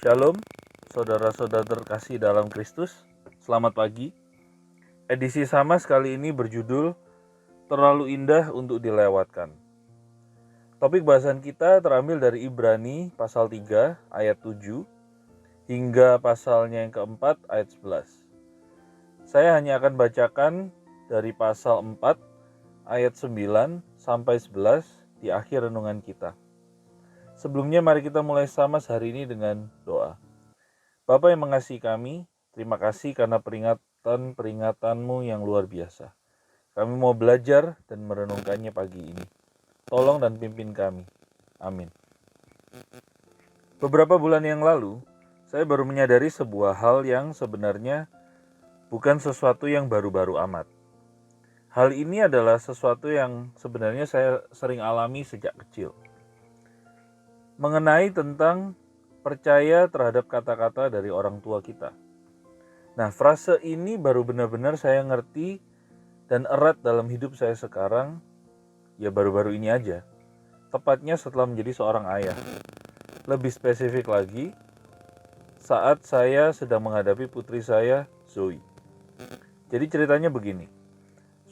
Shalom, saudara-saudara terkasih dalam Kristus. Selamat pagi. Edisi Sama kali ini berjudul Terlalu Indah untuk Dilewatkan. Topik bahasan kita terambil dari Ibrani pasal 3 ayat 7 hingga pasalnya yang keempat ayat 11. Saya hanya akan bacakan dari pasal 4 ayat 9 sampai 11 di akhir renungan kita. Sebelumnya mari kita mulai Sama hari ini dengan doa. Bapa yang mengasihi kami, terima kasih karena peringatan-peringatanmu yang luar biasa. Kami mau belajar dan merenungkannya pagi ini. Tolong dan pimpin kami. Amin. Beberapa bulan yang lalu, saya baru menyadari sebuah hal yang sebenarnya bukan sesuatu yang baru-baru amat. Hal ini adalah sesuatu yang sebenarnya saya sering alami sejak kecil. Mengenai tentang percaya terhadap kata-kata dari orang tua kita. Nah, frase ini baru benar-benar saya ngerti dan erat dalam hidup saya sekarang, ya baru-baru ini aja. Tepatnya setelah menjadi seorang ayah. Lebih spesifik lagi, saat saya sedang menghadapi putri saya, Zoe. Jadi ceritanya begini.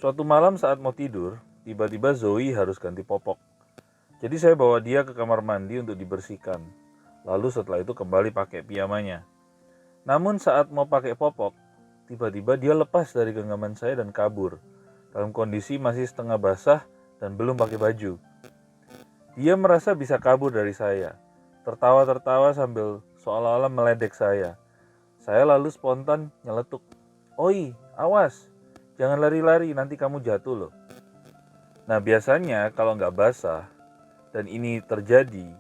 Suatu malam saat mau tidur, tiba-tiba Zoe harus ganti popok. Jadi saya bawa dia ke kamar mandi untuk dibersihkan. Lalu setelah itu kembali pakai piyamanya. Namun saat mau pakai popok, tiba-tiba dia lepas dari genggaman saya dan kabur. Dalam kondisi masih setengah basah dan belum pakai baju. Dia merasa bisa kabur dari saya. Tertawa-tertawa sambil seolah-olah meledek saya. Saya lalu spontan nyeletuk. "Oi, awas, jangan lari-lari, nanti kamu jatuh loh." Nah biasanya kalau nggak basah, dan ini terjadi,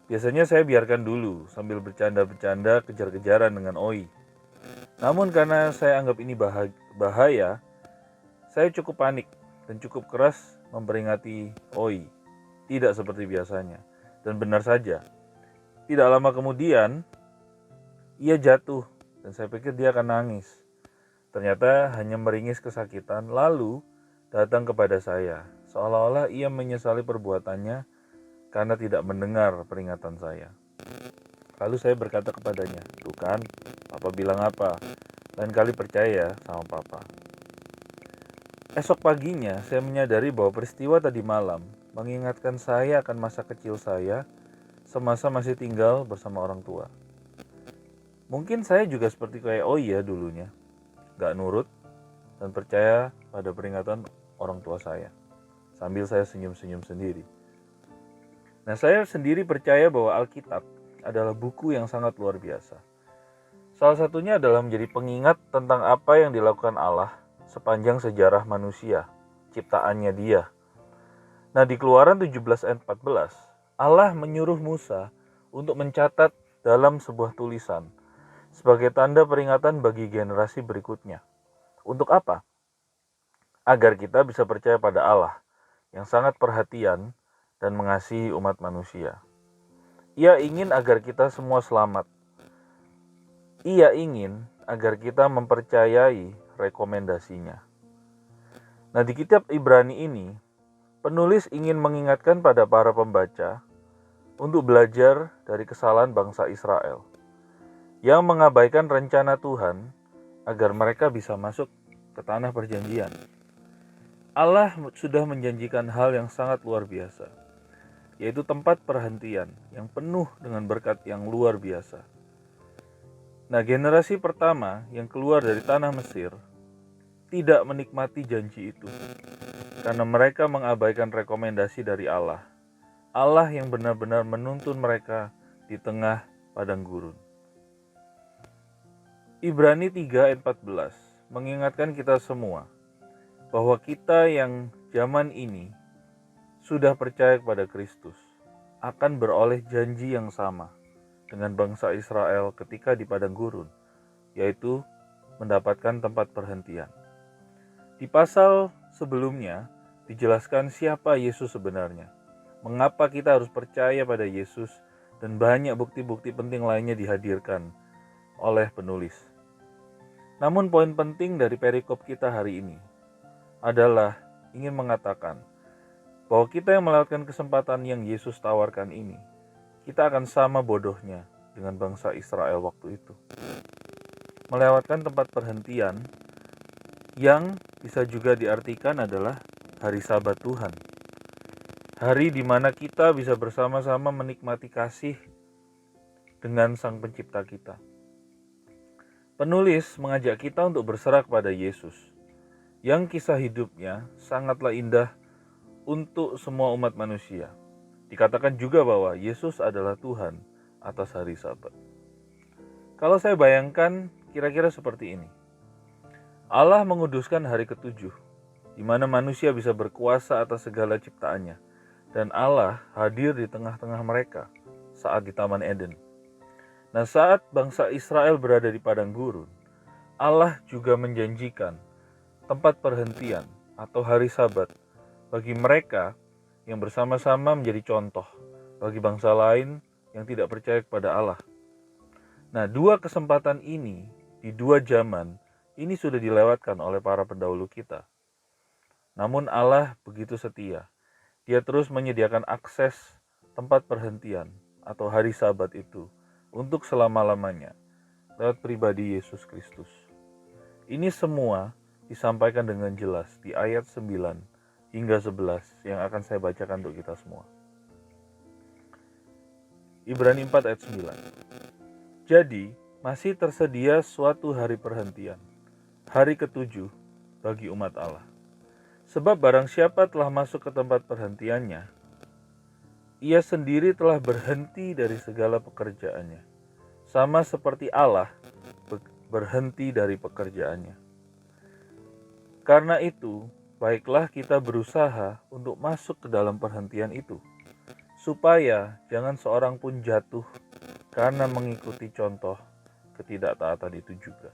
biasanya saya biarkan dulu sambil bercanda-bercanda kejar-kejaran dengan Oi. Namun karena saya anggap ini bahaya, saya cukup panik dan cukup keras memperingati Oi. Tidak seperti biasanya. Dan benar saja, tidak lama kemudian ia jatuh dan saya pikir dia akan nangis. Ternyata hanya meringis kesakitan lalu datang kepada saya. Seolah-olah ia menyesali perbuatannya karena tidak mendengar peringatan saya. Lalu saya berkata kepadanya, "Tuh kan, Papa bilang apa? Lain kali percaya sama Papa." Esok paginya saya menyadari bahwa peristiwa tadi malam mengingatkan saya akan masa kecil saya semasa masih tinggal bersama orang tua. Mungkin saya juga seperti kayak ya dulunya, gak nurut dan percaya pada peringatan orang tua saya. Sambil saya senyum-senyum sendiri. Nah, saya sendiri percaya bahwa Alkitab adalah buku yang sangat luar biasa. Salah satunya adalah menjadi pengingat tentang apa yang dilakukan Allah sepanjang sejarah manusia, ciptaannya Dia. Nah, di Keluaran 17 ayat 14, Allah menyuruh Musa untuk mencatat dalam sebuah tulisan sebagai tanda peringatan bagi generasi berikutnya. Untuk apa? Agar kita bisa percaya pada Allah yang sangat perhatian dan mengasihi umat manusia. Ia ingin agar kita semua selamat. Ia ingin agar kita mempercayai rekomendasinya. Nah, di kitab Ibrani ini, penulis ingin mengingatkan pada para pembaca untuk belajar dari kesalahan bangsa Israel yang mengabaikan rencana Tuhan agar mereka bisa masuk ke tanah perjanjian. Allah sudah menjanjikan hal yang sangat luar biasa, yaitu tempat perhentian yang penuh dengan berkat yang luar biasa. Nah, generasi pertama yang keluar dari tanah Mesir tidak menikmati janji itu karena mereka mengabaikan rekomendasi dari Allah. Allah yang benar-benar menuntun mereka di tengah padang gurun. Ibrani 3 ayat 14 mengingatkan kita semua bahwa kita yang zaman ini sudah percaya kepada Kristus akan beroleh janji yang sama dengan bangsa Israel ketika di padang gurun, yaitu mendapatkan tempat perhentian. Di pasal sebelumnya dijelaskan siapa Yesus sebenarnya, mengapa kita harus percaya pada Yesus, dan banyak bukti-bukti penting lainnya dihadirkan oleh penulis. Namun poin penting dari perikop kita hari ini adalah ingin mengatakan bahwa kita yang melewatkan kesempatan yang Yesus tawarkan ini, kita akan sama bodohnya dengan bangsa Israel waktu itu. Melewatkan tempat perhentian yang bisa juga diartikan adalah hari Sabat Tuhan. Hari di mana kita bisa bersama-sama menikmati kasih dengan Sang Pencipta kita. Penulis mengajak kita untuk berserah kepada Yesus, yang kisah hidupnya sangatlah indah untuk semua umat manusia. Dikatakan juga bahwa Yesus adalah Tuhan atas hari Sabat. Kalau saya bayangkan kira-kira seperti ini. Allah menguduskan hari ketujuh, di mana manusia bisa berkuasa atas segala ciptaannya. Dan Allah hadir di tengah-tengah mereka saat di Taman Eden. Nah, saat bangsa Israel berada di padang gurun, Allah juga menjanjikan tempat perhentian atau hari Sabat bagi mereka yang bersama-sama menjadi contoh bagi bangsa lain yang tidak percaya kepada Allah. Nah, dua kesempatan ini di dua zaman ini sudah dilewatkan oleh para pendahulu kita. Namun Allah begitu setia. Dia terus menyediakan akses tempat perhentian atau hari Sabat itu untuk selama-lamanya lewat pribadi Yesus Kristus. Ini semua disampaikan dengan jelas di ayat 9 hingga 11 yang akan saya bacakan untuk kita semua. Ibrani 4 ayat 9. Jadi, masih tersedia suatu hari perhentian, hari ketujuh bagi umat Allah. Sebab barang siapa telah masuk ke tempat perhentiannya, ia sendiri telah berhenti dari segala pekerjaannya, sama seperti Allah berhenti dari pekerjaannya. Karena itu, baiklah kita berusaha untuk masuk ke dalam perhentian itu, supaya jangan seorang pun jatuh karena mengikuti contoh ketidaktaatan itu juga.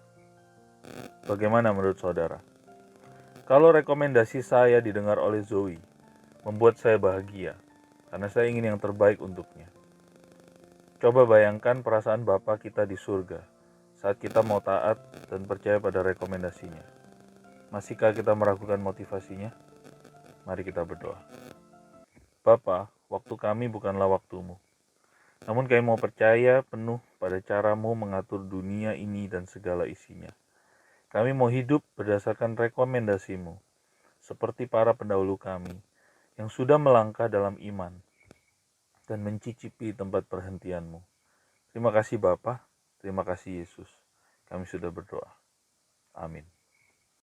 Bagaimana menurut saudara? Kalau rekomendasi saya didengar oleh Zoe, membuat saya bahagia, karena saya ingin yang terbaik untuknya. Coba bayangkan perasaan Bapa kita di surga, saat kita mau taat dan percaya pada rekomendasinya. Masihkah kita meragukan motivasinya? Mari kita berdoa. Bapa, waktu kami bukanlah waktumu. Namun kami mau percaya penuh pada caramu mengatur dunia ini dan segala isinya. Kami mau hidup berdasarkan rekomendasimu, seperti para pendahulu kami yang sudah melangkah dalam iman dan mencicipi tempat perhentianmu. Terima kasih Bapa, terima kasih Yesus. Kami sudah berdoa. Amin.